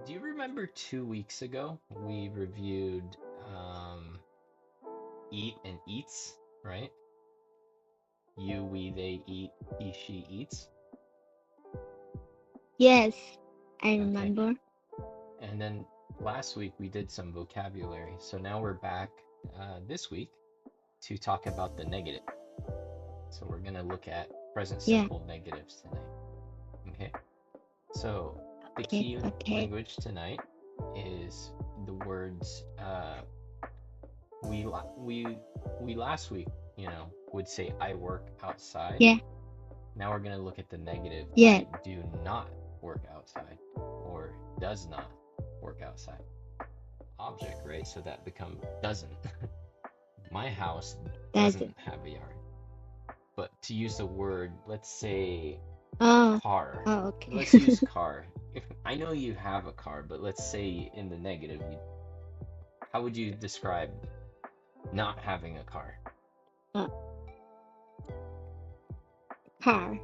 Do you remember 2 weeks ago we reviewed um, eat and eats, right? You, we, they, eat, he, she, eats. Yes, I Okay. remember. And then last week we did some vocabulary. So now we're back this week to talk about the negative. So we're going to look at present Yeah, simple negatives tonight. Okay. So the okay, key okay. language tonight is the words we last week, would say I work outside. Yeah, Now we're going to look at the negative. yeah, I do not work outside or does not work outside. Object, right? So that become doesn't. My house that's doesn't it. have a yard. But to use the word, let's say Oh, car. oh, okay. Let's use car. If I know you have a car, but let's say in the negative, how would you describe not having a car? uh, car.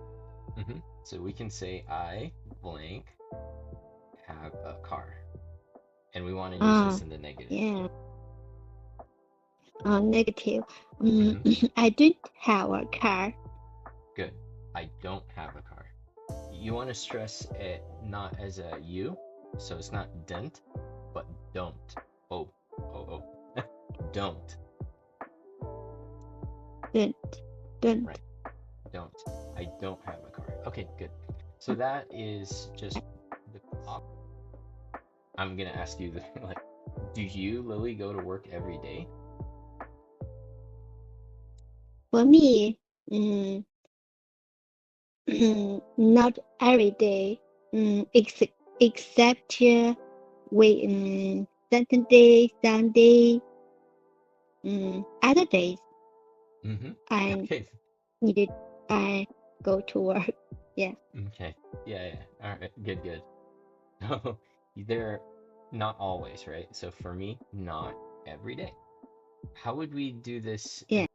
So we can say I blank have a car, and we want to use this Oh, in the negative. yeah. Negative. hmm I don't have a car. Good. I don't have a car. You want to stress it not as a you, so it's not didn't, but don't. Oh, oh, oh. Don't. Don't, don't. Right. Don't. I don't have a car. Okay, good. So that is just the top. I'm gonna ask you the like, do you, Lily, go to work every day? For me, not every day. Except we Saturday, Sunday, other days Mm-hmm. I Okay. needed I go to work. Yeah. Okay. Yeah, yeah. All right. Good, good. So they're not always, right? So for me, not every day. How would we do this Yeah.